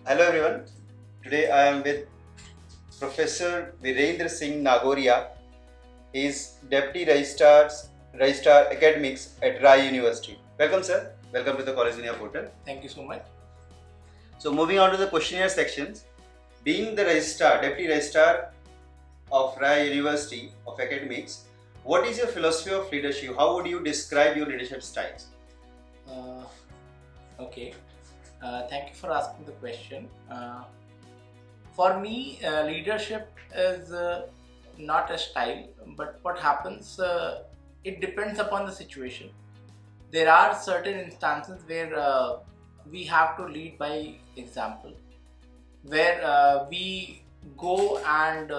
Hello everyone. Today I am with Professor Veerandra Singh Nagoria. He is Deputy Registrar Academics at Raiuniversity. Welcome, sir. Welcome to the Collegedunia portal. Thank you so much. So moving on to the questionnaire sections. Being the Deputy Registrar of Raiuniversity of Academics, what is your philosophy of leadership? How would you describe your leadership styles? Okay. Thank you for asking the question. For me, leadership is not a style, but what happens, it depends upon the situation. There are certain instances where we have to lead by example, where we go and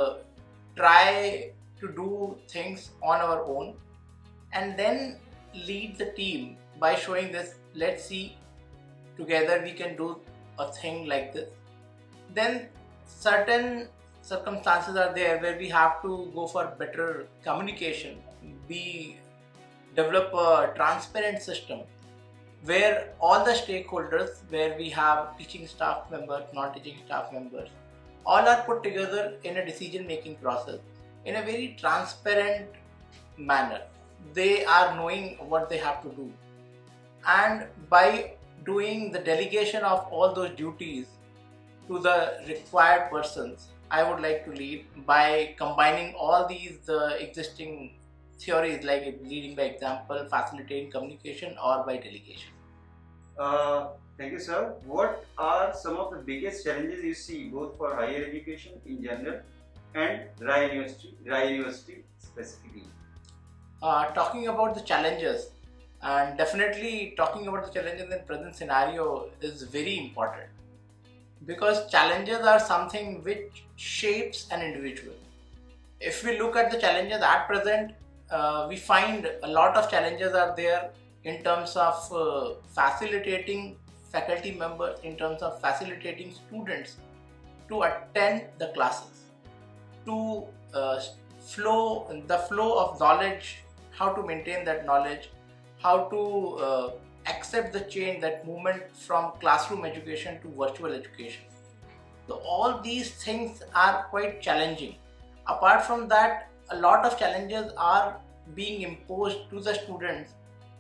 try to do things on our own and then lead the team by showing this, let's see, together we can do a thing like this. Then certain circumstances are there where we have to go for better communication. We develop a transparent system where all the stakeholders, where we have teaching staff members, non-teaching staff members, all are put together in a decision-making process in a very transparent manner. They are knowing what they have to do, and by doing the delegation of all those duties to the required persons, I would like to lead by combining all these existing theories like leading by example, facilitating communication, or by delegation. Thank you, sir. What are some of the biggest challenges you see both for higher education in general and Raiuniversity specifically? Talking about the challenges, and definitely talking about the challenges in present scenario is very important, because challenges are something which shapes an individual. If we look at the challenges at present, we find a lot of challenges are there in terms of facilitating faculty members, in terms of facilitating students to attend the classes, to the flow of knowledge, how to maintain that knowledge, how to accept the change, that movement from classroom education to virtual education. So all these things are quite challenging. Apart from that, a lot of challenges are being imposed to the students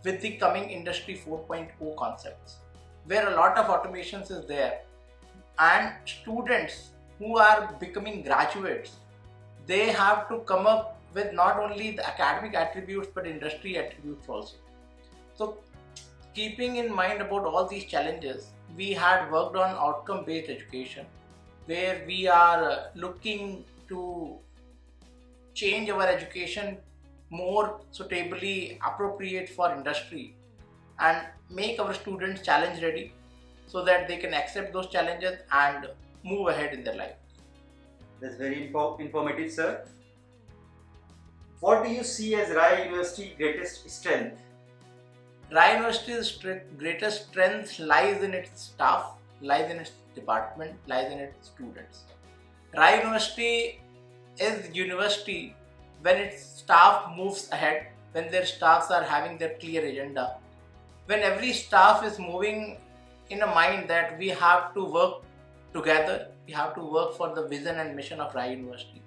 with the coming Industry 4.0 concepts, where a lot of automations is there, and students who are becoming graduates, they have to come up with not only the academic attributes but industry attributes also. So keeping in mind about all these challenges, we had worked on outcome-based education, where we are looking to change our education more suitably appropriate for industry and make our students challenge ready so that they can accept those challenges and move ahead in their life. That's very informative, sir. What do you see as Raiuniversity's greatest strength? Raiuniversity's greatest strength lies in its staff, lies in its department, lies in its students. Raiuniversity is university when its staff moves ahead, when their staffs are having their clear agenda, when every staff is moving in a mind that we have to work together, we have to work for the vision and mission of Raiuniversity.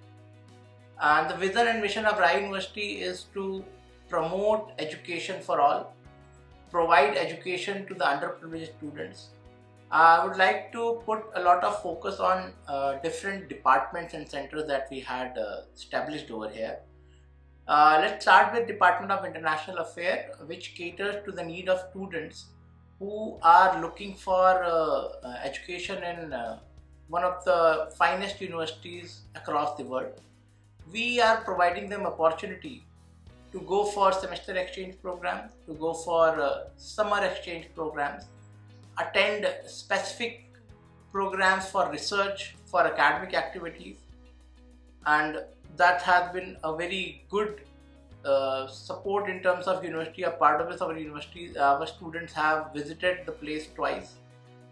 And the vision and mission of Raiuniversity is to promote education for all, provide education to the underprivileged students. I would like to put a lot of focus on different departments and centers that we had established over here. Let's start with Department of International Affairs, which caters to the need of students who are looking for education in one of the finest universities across the world. We are providing them opportunity to go for semester exchange programs, to go for summer exchange programs, attend specific programs for research, for academic activities, and that has been a very good support in terms of university. A part of this, our university, our students have visited the place twice,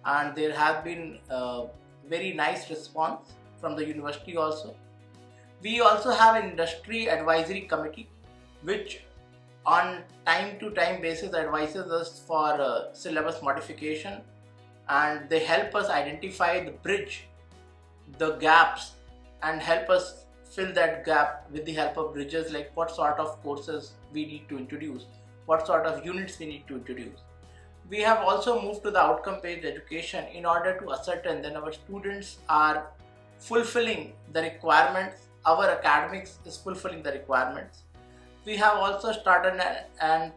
and there has been a very nice response from the university also. We also have an industry advisory committee, which on time to time basis advises us for syllabus modification, and they help us identify the bridge, the gaps, and help us fill that gap with the help of bridges, like what sort of courses we need to introduce, what sort of units we need to introduce. We have also moved to the outcome-based education in order to ascertain that our students are fulfilling the requirements, our academics is fulfilling the requirements. We have also started a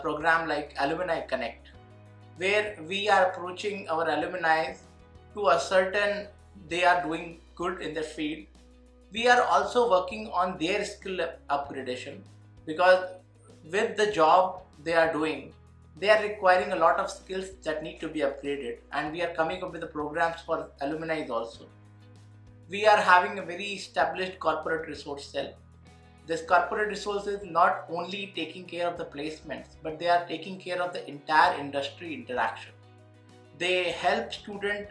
program like Alumni Connect, where we are approaching our alumni to ascertain they are doing good in their field. We are also working on their skill upgradation, because with the job they are doing, they are requiring a lot of skills that need to be upgraded, and we are coming up with the programs for alumni also. We are having a very established corporate resource cell. This corporate resource is not only taking care of the placements, but they are taking care of the entire industry interaction. They help students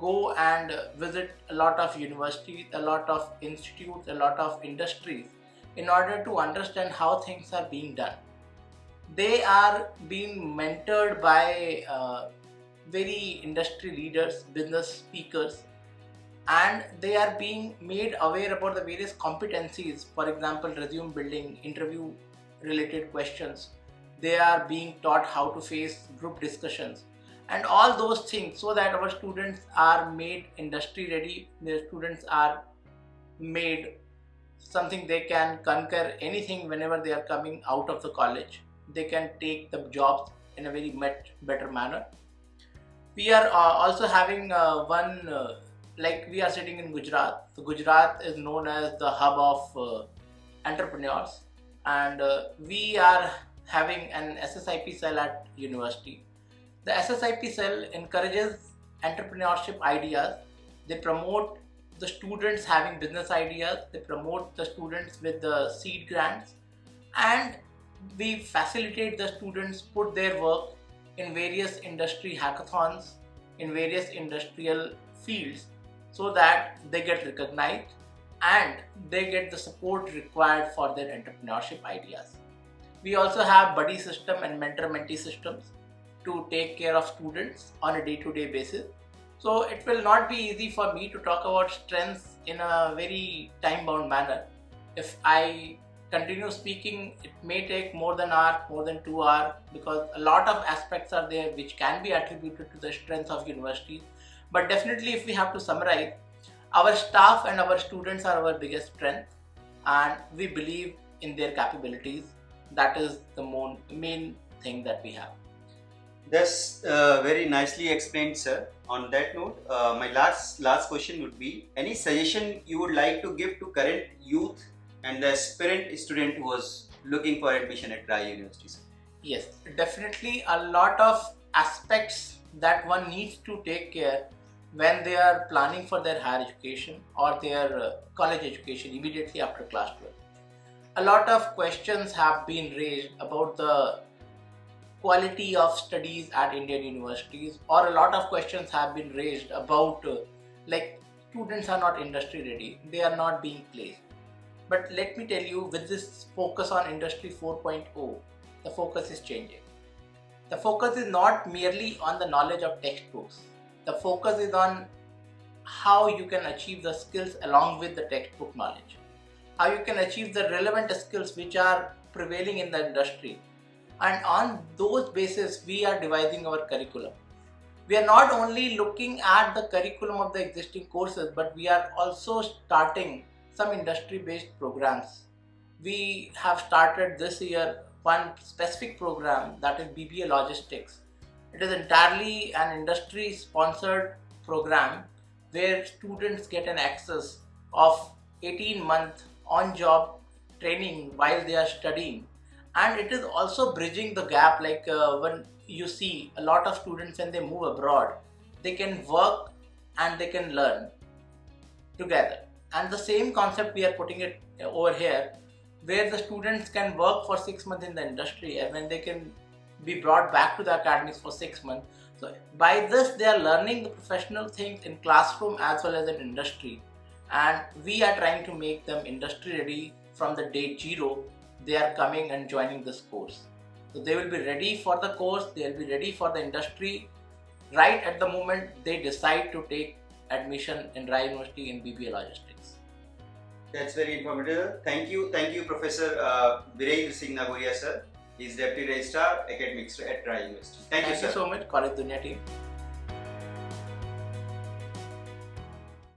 go and visit a lot of universities, a lot of institutes, a lot of industries in order to understand how things are being done. They are being mentored by very industry leaders, business speakers, and they are being made aware about the various competencies, for example resume building, interview related questions. They are being taught how to face group discussions and all those things, so that our students are made industry ready. Their students are made something they can conquer anything whenever they are coming out of the college. They can take the jobs in a very much better manner. We are also having like we are sitting in Gujarat. So Gujarat is known as the hub of entrepreneurs, and we are having an SSIP cell at university. The SSIP cell encourages entrepreneurship ideas. They promote the students having business ideas. They promote the students with the seed grants, and we facilitate the students put their work in various industry hackathons, in various industrial fields, so that they get recognized and they get the support required for their entrepreneurship ideas. We also have buddy system and mentor-mentee systems to take care of students on a day-to-day basis. So it will not be easy for me to talk about strengths in a very time-bound manner. If I continue speaking, it may take more than an hour, more than 2 hours, because a lot of aspects are there which can be attributed to the strengths of universities. But definitely, if we have to summarize, our staff and our students are our biggest strength, and we believe in their capabilities. That is the main thing that we have. That's very nicely explained, sir. On that note, my last question would be: any suggestion you would like to give to current youth and the aspirant student who was looking for admission at Raiuniversity, sir? Yes, definitely a lot of aspects that one needs to take care when they are planning for their higher education or their college education immediately after class 12. A lot of questions have been raised about the quality of studies at Indian universities, or a lot of questions have been raised about like students are not industry ready, they are not being placed. But let me tell you, with this focus on Industry 4.0, the focus is changing. The focus is not merely on the knowledge of textbooks. The focus is on how you can achieve the skills along with the textbook knowledge. How you can achieve the relevant skills which are prevailing in the industry. And on those basis, we are devising our curriculum. We are not only looking at the curriculum of the existing courses, but we are also starting some industry-based programs. We have started this year one specific program, that is BBA Logistics. It is entirely an industry-sponsored program where students get an access of 18-month on-job training while they are studying. And it is also bridging the gap, like when you see a lot of students when they move abroad, they can work and they can learn together. And the same concept we are putting it over here, where the students can work for 6 months in the industry and when they can be brought back to the academics for 6 months. So by this they are learning the professional things in classroom as well as in industry, and we are trying to make them industry ready from the day zero. They are coming and joining this course. So they will be ready for the course, they will be ready for the industry right at the moment they decide to take admission in Raiuniversity in BBA Logistics. That's very informative. Thank you, Professor Veerandra Singh Nagoria, sir. He is Deputy Registrar Academics at Raiuniversity. Thank you, sir. Thank you so much, Collegedunia team.